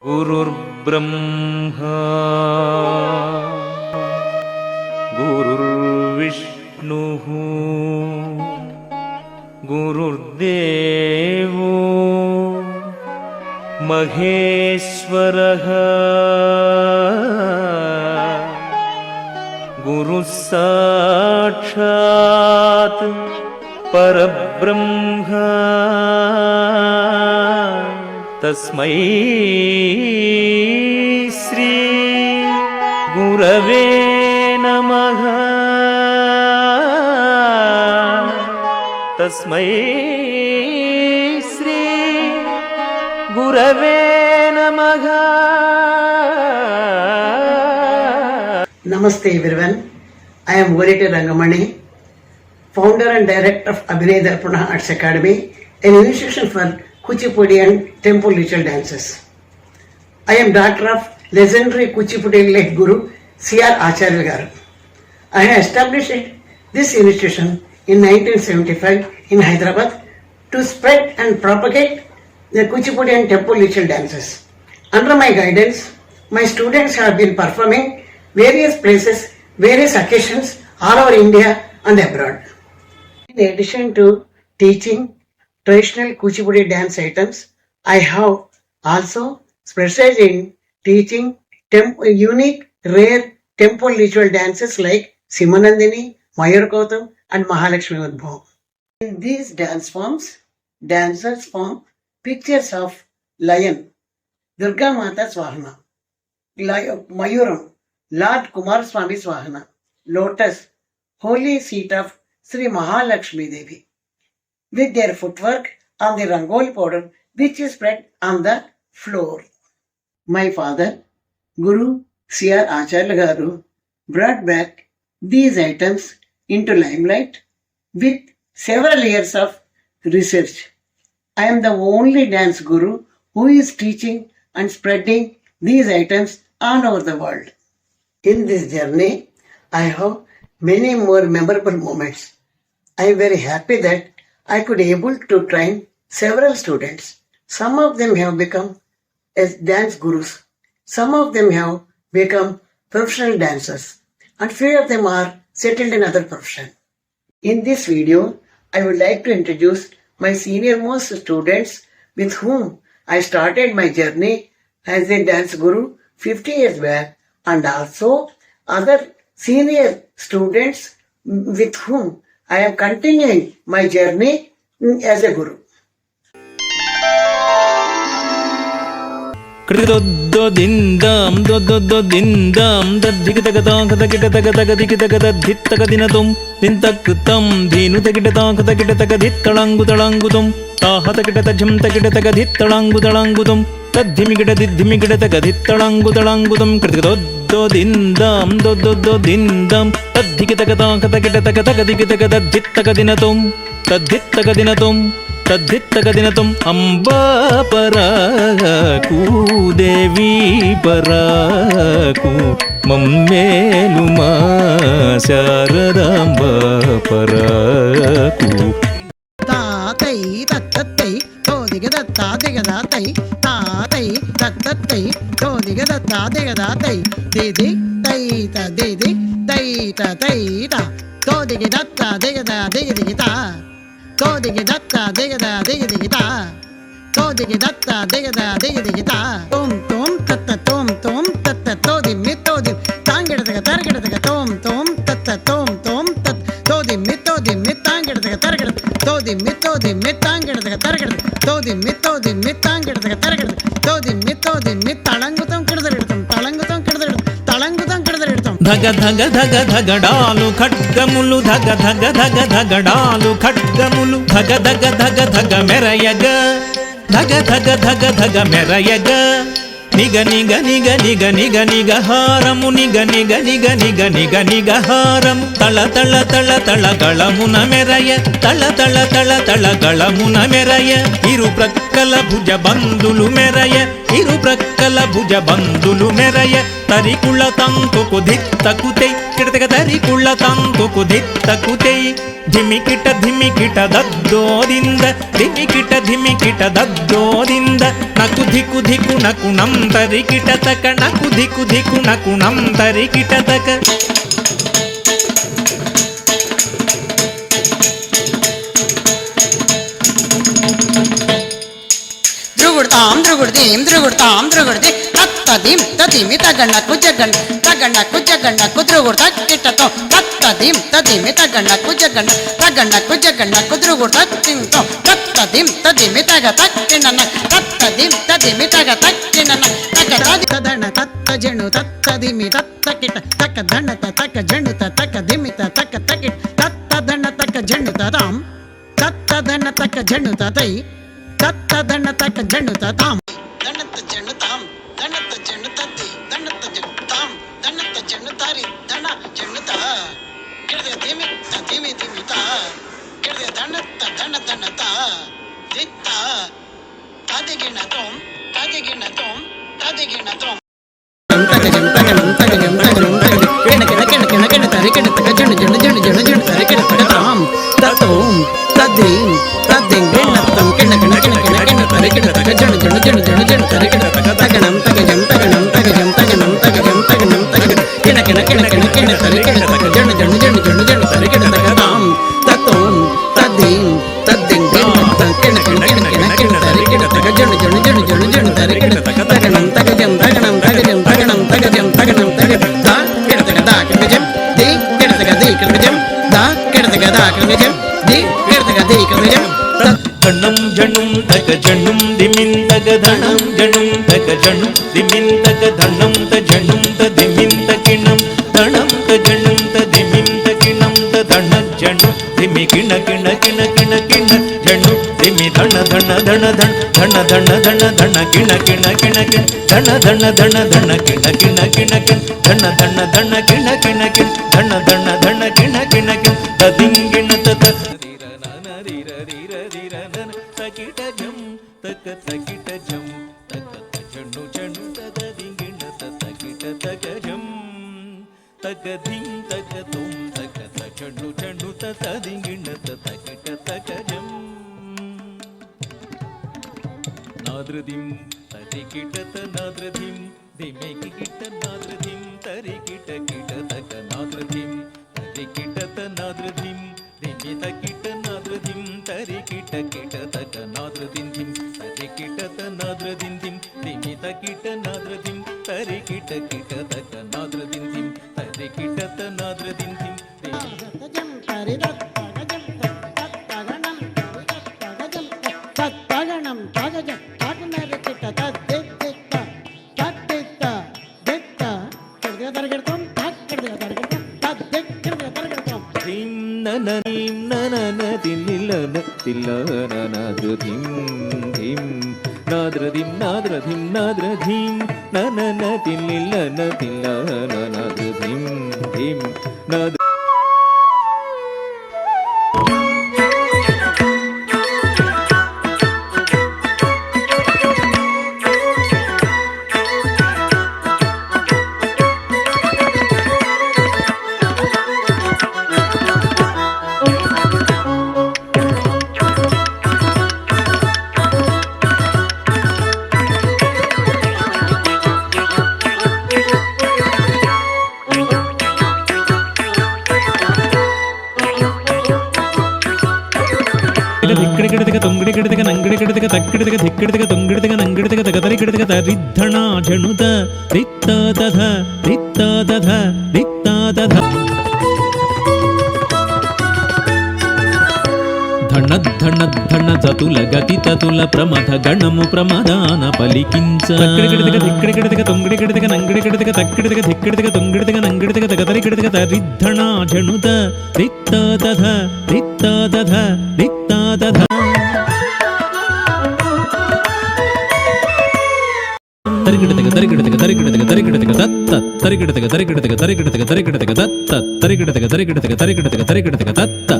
गुरुर्ब्रह्मा गुरुर्विष्णुः गुरुर्देवो महेश्वरः गुरुः साक्षात् परब्रह्म तस्मै श्री गुरवे नमः तस्मै श्री गुरवे नमः. Namaste everyone. I am Varite Rangamani, founder and director of Abhinay Darpana Arts Academy, an institution for Kuchipudi and temple ritual dances. I am daughter of legendary Kuchipudi late Guru C.R. Acharya Garu. I have established this institution in 1975 in Hyderabad to spread and propagate the Kuchipudi and temple ritual dances. Under my guidance, my students have been performing various places, various occasions all over India and abroad. In addition to teaching traditional Kuchipudi dance items, I have also specialized in teaching unique, rare temple ritual dances like Simanandini, Mayurkautam and Mahalakshmi Udbhav. In these dance forms, dancers form pictures of lion, Durga Mata's Vahana, Mayuram, Lord Kumaraswamy's Vahana, lotus, holy seat of Sri Mahalakshmi Devi, with their footwork on the rangoli powder which is spread on the floor. My father, Guru C.R. Acharya Garu, brought back these items into limelight with several years of research. I am the only dance guru who is teaching and spreading these items all over the world. In this journey, I have many more memorable moments. I am very happy that I could able to train several students. Some of them have become as dance gurus. Some of them have become professional dancers. And few of them are settled in other profession. In this video, I would like to introduce my senior most students with whom I started my journey as a dance guru 50 years back, and also other senior students with whom I am continuing my journey as a guru. Kridoddo dindam doddo dindam dadhikatagatam katakitatagatagadikitagadittagaditum dintaktam dhinu takitatagatakitatagadittalangudalangutum tahatakitatajam takitatagadittalangudalangutum tadhimikitadidhimikitatagadittalangudalangudum kridoddo dindam doddo dindam dadhikatagatam katakitatagatagadikitagadittagaditum tadhittagaditum तद्धित्तकदिनतुम Amba पराकू देवी पराकू मम्मेलुमा शारदांबा पराकू तातै तत्तै तोदिगदत्ता दिगदातै तातै तत्तै तोदिगदत्ता दिगदातै दिदि तै तदिदि तै तै ता तोदिगदत्ता दिगदा दिगदिगता Todigadatta digada digadigita Todigadatta digada digadigita Tom tom tatta tom tom tatta todim mitodim Tangadaga targadaga tom tom tatta tom tom tat todim mitangadaga targad todim mitangadaga targad todim mitangadaga targad todim mitalangutam kidadiritam talangutam kidadiritam talangutam kidadiritam धग धग धग धगडालु खड्गमुलु धग धग धग धगडालु खड्गमुलु धग धग धग धग मेरयग धग धग धग धग मेरयग निग निग निग निग निग निग हारमु निग निग निग निग निग निग हारमु तळ तळ तळ तळ गळमुन मेरय तळ तळ तळ तळ गळमुन मेरय इरु प्रक्कल भुज बंदुलु मेरय इरु प्रक्कल బల్ల భుజ బందులు మెరయ తరికుళ్ళ తంతుకు ధిత్తకుతై కిడతక తరికుళ్ళ తంతుకు ధిత్తకుతై ಧಿಮಿಕಿಟ ದದ್ದೋದಿಂದ ಧಿಮಿಕಿಟ ದದ್ದೋದಿಂದ ನಕು ಧಿಕು ನಕುಣಂ ತರಿಕಿಟ ತಕ ನಕು ಧಿಕು ನಕುಣಂ ತರಿಕಿಟ ತಕ ಧ್ರುಗುಡ್ದಿ ತತ್ತದಿಂ ತದಿಮಿ ತಗಣ್ಣಕು ಜಗಣ್ಣಕು ಧ್ರುಗುಡ್ ತಕ್ಕಿಟ್ಟತೋ ತತ್ತದಿಂ ತದಿಮಿ ತಗಣ್ಣಕು ಜಗಣ್ಣಕು ಧ್ರುಗುಡ್ ತತ್ತಿಂತೋ ತತ್ತದಿಂ ತದಿಮಿ ತಗ ತಕ್ಕಿಣನ ತತ್ತದಿಂ ತದಿಮಿ ತಗ ತಕ್ಕಿಣನ ತಕ ತದಣ ತತ್ತ ಜಣು ತತ್ತದಿಮಿ ತತ್ತಕಿಟ ತಕ ಧಣತ ತಕ ಜಣುತ ತಕ ದಿಮಿತ ತಕ ತಕಿಟ ತತ್ತದಣ ತಕ ಜಣುತ ತಾಂ ತತ್ತದಣ ತಕ ಜಣುತ ತೈ ತತ್ತದಣ ತಕ ಜಣುತ ತಾಂ ದಣತ ಜಣು ತಾಂ ದಣತ ಜಣು ತತ್ತಿ ದಣತ ಜಣು ತಾಂ ದಣತ ಜಣು ತಾರಿ ದಣ ಜಣುತ ಕಿಡದೆ ದಿಮಿ ದಿಮಿತ ಕಿಡದೆ ದಣತ ದಣತ ದಿತ್ತ ತದಿಗಿಣ ತೋಂ ಧಣಂ ಜಣುಂ ತಗ ಜಣುಂ ದಿಮಿಂತಗ ಧಣಂ ಜಣುಂ ತಗ ಜಣುಂ ದಿಮಿಂತಗ ಧಣಂ ತ ಜಣುಂ ತ ದಿಮಿಂತ ಕಿಣಂ ಧಣಂ ತ ಜಣುಂ ತ ದಿಮಿಂತ ಕಿಣಂ ತ ಧಣ ಜಣು ದಿಮಿ ಕಿಣ ಕಿಣ ಕಿಣ ಕಿಣ ಕಿಣ ಜಣು ದಿಮಿ ಧಣ ಧಣ ಧಣ ಧಣ ಧಣ ಧಣ ಧಣ ಧಣ ಕಿಣ ಕಿಣ ಕಿಣ ಕಿಣ ಧಣ ಧಣ ಧಣ ಧಣ ಕಿಣ ಕಿಣ ಕಿಣ ಕಿಣ ಧಣ ಧಣ ಧಣ ಕಿಣ ಕಿಣ ಕಿಣ ಧಣ ಧಣ ಧಣ ಕಿಣ ಕಿಣ ಕಿಣ ತದಿಂಗಿಣ ತತ ತಕಿಟ ಜಂ ತಕ ತಕಿಟ ಜಂ ತಕ ಜಣು ಜಣು ತದ ದಿಂಗಿಣ ತಕಿಟ ತಕ ಜಂ ತಕ ಧಿಂ ತಕ ತುಂ ತಕ ಜಣು ಜಣು ತದ ದಿಂಗಿಣ ತಕಿಟ ತಕ ಜಂ ನಾದ್ರದಿಂ ತರಿಕಿಟ ನಾದ್ರದಿಂ ಧಿಮೆಕಿಟ ನಾದ್ರದಿಂ ತರಿಕಿಟ ಕಿಟ ತಕ ನಾದ್ರದಿಂ ತರಿಕಿಟ ನಾದ್ರದಿಂ ಧಿಮಿತ ಕಿಟ ನಾದ್ರದಿಂ ತರಿಕಿಟ ಕಿಟ ತಕ ನಾದ್ರದಿಂ ಧಿಂ ತರಿಕಿಟ ನಾದ್ರದಿಂ ಧಿಂ ಧಿಮಿತ ಕಿಟ ನಾದ್ರದಿಂ ತರಿಕಿಟ ಕಿಟ ತಕ ನಾದ್ರದಿಂ ಧಿಂ ತರಿಕಿಟ ನಾದ್ರದಿಂ ಧಿಂ ನಾದ್ರಧಿಂ ಧಿಂ ನಾದ್ರಧಿಂ ನಾದ್ರಧಿಂ ನಾದ್ರಧಿಂ ನನ ತಿಲ್ಲಿಲ್ಲ ತಿಲ್ಲ ನಾದ್ರಧಿಂ ಧಿಂ ನಾದ್ರ ಧಿಕ್ಕಿಡಿದಕ ನಂಗಿಡಿಡಿದಕ ತಕ್ಕಿಡಿದಕ ಧಿಕ್ಕಿಡಿದಕ ತೊಂಗಿಡಿದಕ ನಂಗಿಡಿದಕ ತಗತರಿಕಿಡಿದಕ ತರಿದ್ಧಣ ಜಣುತ ರಿತ್ತ ತಧ ರಿತ್ತ ತಧ ರಿತ್ತ ತಧ ధణ ధణ ధణ చతుల గతి తతుల ప్రమథ గణము ప్రమదాన పలికించ తక్కిడికిడిదక ధిక్కిడికిడిదక తొంగిడికిడిదక నంగిడికిడిదక తక్కిడిదక ధిక్కిడిదక తొంగిడిదక నంగిడిదక తగతరికిడిదక తరిద్ధణ జణుత రిత్త తథ రిత్త తథ రిత్త తథ తరికిడిదక తరికిడిదక తరికిడిదక తరికిడిదక దత్త తరికిడిదక తరికిడిదక తరికిడిదక తరికిడిదక దత్త తరికిడిదక తరికిడిదక తరికిడిదక తరికిడిదక దత్త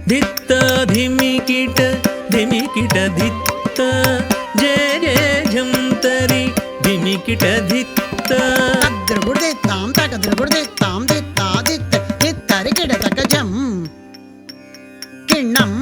धित्त धिमिकिट धिमिकिट धित्त जय जय झंतरी धिमिकिट धित्त తద్రుగుడితాం తగద్రుగుడితాం దిత్తా దిత్త దిత్తరికిడ తకజం కిణం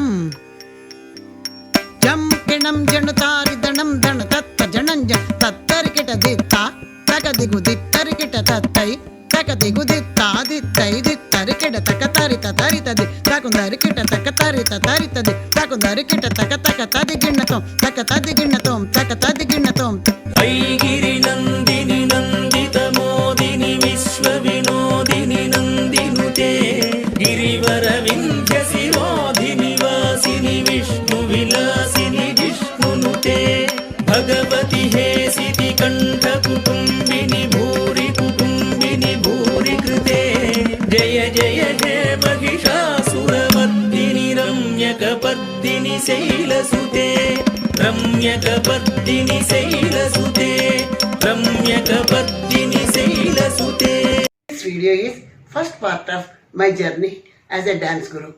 జం కిణం జణతారి దణం దణ తత్త జణం జ తత్తరికిట దిత్తా తగదిగు దిత్తరికిట తత్తై తగదిగు దిత్తా దిత్తై దిత్తరికిడ తకతరిత తరితది తకుందరికిట తకతరిత తరితది తకుందరికిట తక తక తది గిన్నతం తక తది గిన్నతం తక తది గిన్నతం ऐगिरि नन्दिनि नन्दित मोदिनि विश्व विनोदिनि नन्दिनुते गिरिवर विन्ध्य शिरोधिनि वासिनि विष्णु विलासिनि विष्णुनुते भगवति हेसिति कण्ठ कुटुम्बिनि भूरि कुटुम्बिनि भूरि कृते जय जय हे Mahishasuramardini रम्यकपर्दिनि शैलसुते रम्यकपर्दिनि शैलसुते रम्यकपर्दिनि शैलसुते. This video is first part of my journey as a dance guru.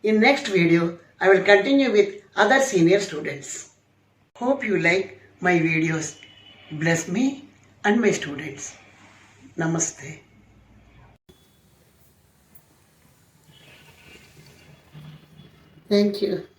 In next video, I will continue with other senior students. Hope you like my videos. Bless me and my students. Namaste. Thank you.